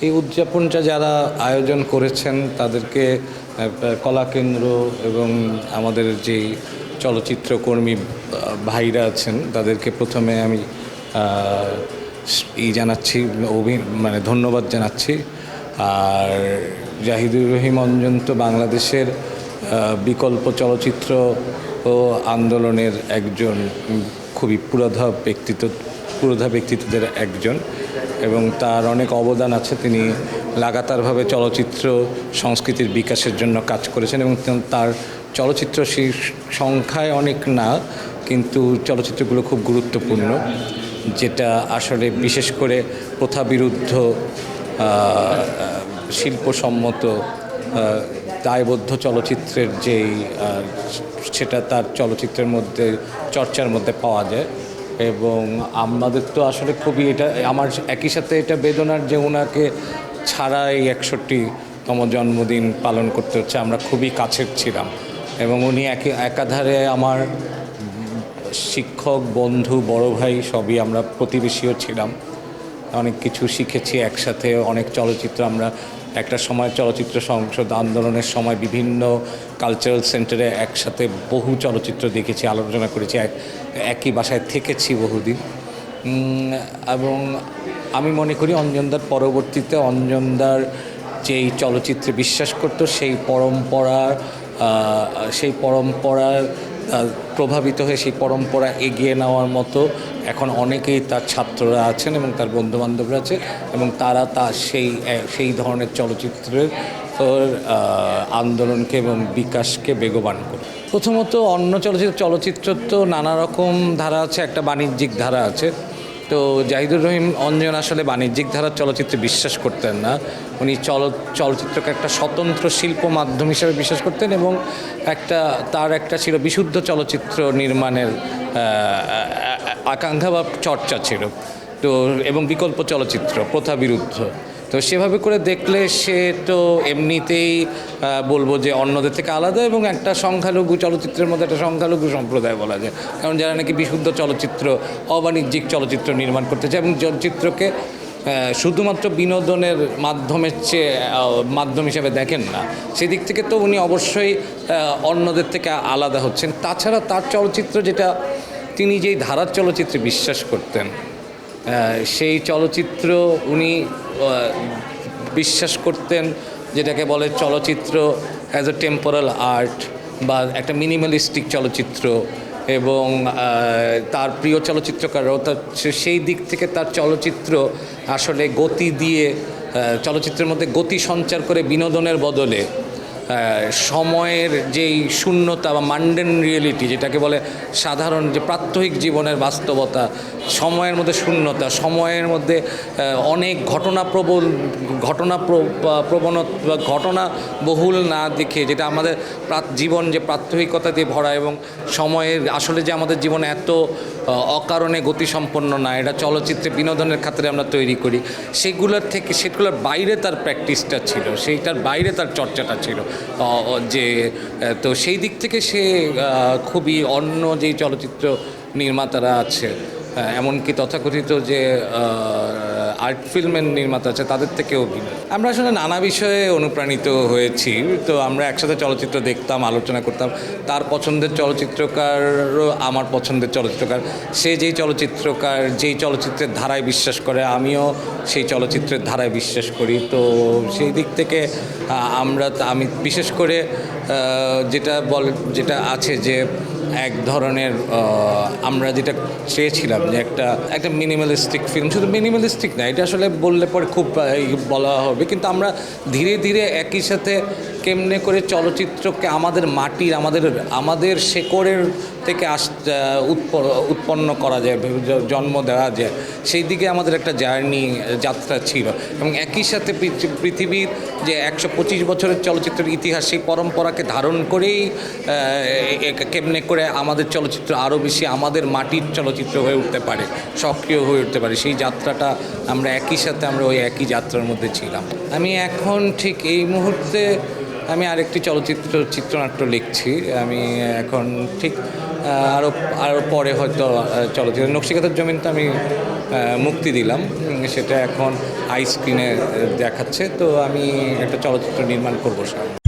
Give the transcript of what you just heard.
এই উদযাপনটা যারা আয়োজন করেছেন তাদেরকে কলা কেন্দ্র এবং আমাদের যেই চলচ্চিত্রকর্মী ভাইরা আছেন তাদেরকে প্রথমে আমি জানাচ্ছি, মানে ধন্যবাদ জানাচ্ছি। আর জাহিদুর রহিম অঞ্জন তো বাংলাদেশের বিকল্প চলচ্চিত্র ও আন্দোলনের একজন খুবই পুরোধা ব্যক্তিত্বদের একজন, এবং তার অনেক অবদান আছে। তিনি লাগাতারভাবে চলচ্চিত্র সংস্কৃতির বিকাশের জন্য কাজ করেছেন এবং তার চলচ্চিত্র সেই সংখ্যায় অনেক না, কিন্তু চলচ্চিত্রগুলো খুব গুরুত্বপূর্ণ, যেটা আসলে বিশেষ করে প্রথাবিরুদ্ধ শিল্পসম্মত দায়বদ্ধ চলচ্চিত্রের সেটা তার চলচ্চিত্রের মধ্যে চর্চার মধ্যে পাওয়া যায়। এবং আমাদের তো আসলে খুবই এটা আমার একই সাথে এটা বেদনার যে ওনাকে ছাড়া এই 61তম জন্মদিন পালন করতে হচ্ছে। আমরা খুবই কাছের ছিলাম এবং উনি একাধারে আমার শিক্ষক, বন্ধু, বড় ভাই, সবই। আমরা প্রতিবেশীও ছিলাম, অনেক কিছু শিখেছি একসাথে। অনেক চলচ্চিত্র আমরা একটা সময় চলচ্চিত্র সংসদ আন্দোলনের সময় বিভিন্ন কালচারাল সেন্টারে একসাথে বহু চলচ্চিত্র দেখেছি, আলোচনা করেছি, একই বাসায় থেকেছি বহুদিন। এবং আমি মনে করি অঞ্জনদার পরবর্তীতে অঞ্জনদার যেই চলচ্চিত্রে বিশ্বাস করতো সেই পরম্পরার প্রভাবিত হয়ে সেই পরম্পরা এগিয়ে নেওয়ার মতো এখন অনেকেই তার ছাত্ররা আছেন এবং তার বন্ধুবান্ধবরা আছে, এবং তারা সেই ধরনের চলচ্চিত্রের আন্দোলনকে এবং বিকাশকে বেগবান করে। প্রথমত অন্য চলচ্চিত্র তো নানা রকম ধারা আছে, একটা বাণিজ্যিক ধারা আছে। তো জাহিদুর রহিম অঞ্জন আসলে বাণিজ্যিক ধারার চলচ্চিত্রে বিশ্বাস করতেন না। উনি চলচ্চিত্রকে একটা স্বতন্ত্র শিল্প মাধ্যম হিসেবে বিশ্বাস করতেন, এবং তার একটা ছিল বিশুদ্ধ চলচ্চিত্র নির্মাণের আকাঙ্ক্ষা বা চর্চা ছিল। তো এবং বিকল্প চলচ্চিত্র প্রথা বিরুদ্ধ। তো সেভাবে করে দেখলে সে তো এমনিতেই বলবো যে অন্যদের থেকে আলাদা, এবং একটা সংখ্যালঘু চলচ্চিত্রের মধ্যে একটা সংখ্যালঘু সম্প্রদায় বলা যায়, কারণ যারা নাকি বিশুদ্ধ চলচ্চিত্র, অবাণিজ্যিক চলচ্চিত্র নির্মাণ করতে চায় এবং চলচ্চিত্রকে শুধুমাত্র বিনোদনের মাধ্যম হিসেবে দেখেন না, সেদিক থেকে তো উনি অবশ্যই অন্যদের থেকে আলাদা হচ্ছেন। তাছাড়া তার চলচ্চিত্র যেটা, তিনি যেই ধারার চলচ্চিত্রে বিশ্বাস করতেন, সেই চলচ্চিত্র উনি বিশ্বাস করতেন যেটাকে বলে চলচ্চিত্র অ্যাজ এ টেম্পোরাল আর্ট বা একটা মিনিমালিস্টিক চলচ্চিত্র। এবং তার প্রিয় চলচ্চিত্রকারও সেই দিক থেকে তার চলচ্চিত্র আসলে গতি দিয়ে, চলচ্চিত্রের মধ্যে গতি সঞ্চার করে বিনোদনের বদলে সময়ের যেই শূন্যতা বা মান্ডেন রিয়েলিটি, যেটাকে বলে সাধারণ যে প্রাত্যহিক জীবনের বাস্তবতা, সময়ের মধ্যে শূন্যতা, সময়ের মধ্যে অনেক ঘটনা বহুল না দেখে, যেটা আমাদের জীবন যে প্রাত্যহিকতা দিয়ে ভরা, এবং সময়ের আসলে যে আমাদের জীবন এত অকারণে গতিসম্পন্ন না, এটা চলচ্চিত্রে বিনোদনের খাতিরে আমরা তৈরি করি, সেগুলোর বাইরে তার প্র্যাকটিসটা ছিল, সেইটার বাইরে তার চর্চাটা ছিল। তো সেই দিক থেকে সে খুবই অন্য যেই চলচ্চিত্র নির্মাতারা আছে, এমনকি তথাকথিত যে আর্ট ফিল্মের নির্মাতা আছে, তাদের থেকেও ভিন্ন। আমরা আসলে নানা বিষয়ে অনুপ্রাণিত হয়েছি। তো আমরা একসাথে চলচ্চিত্র দেখতাম, আলোচনা করতাম। তার পছন্দের চলচ্চিত্রকারও আমার পছন্দের চলচ্চিত্রকার। সে যেই চলচ্চিত্রের ধারায় বিশ্বাস করে, আমিও সেই চলচ্চিত্রের ধারায় বিশ্বাস করি। তো সেই দিক থেকে আমি বিশেষ করে যেটা আছে যে এক ধরনের আমরা যেটা চেয়েছিলাম যে একটা মিনিমালিস্টিক ফিল্ম, শুধু মিনিমালিস্টিক না, এটা আসলে বললে পরে খুব বলা হবে, কিন্তু আমরা ধীরে ধীরে একই সাথে কেমনে করে চলচ্চিত্রকে আমাদের মাটির, আমাদের শেকড়ের থেকে উৎপন্ন করা যায়, জন্ম দেওয়া যায়, সেই দিকে আমাদের একটা যাত্রা ছিল। এবং একই সাথে পৃথিবীর যে 125 বছরের চলচ্চিত্রের ইতিহাস, সেই পরম্পরাকে ধারণ করেই কেমনে করে আমাদের চলচ্চিত্র আরও বেশি আমাদের মাটির চলচ্চিত্র হয়ে উঠতে পারে, সক্রিয় হয়ে উঠতে পারে, সেই যাত্রাটা আমরা ওই একই যাত্রার মধ্যে ছিলাম। আমি এখন ঠিক এই মুহূর্তে আরেকটি চিত্রনাট্য লিখছি। আমি এখন ঠিক আরও পরে হয়তো চলচ্চিত্র নকশিকাঁথার জমিন তো আমি মুক্তি দিলাম। সেটা এখন হাই স্ক্রিনে দেখাচ্ছে। তো আমি একটা চলচ্চিত্র নির্মাণ করবো সামনে।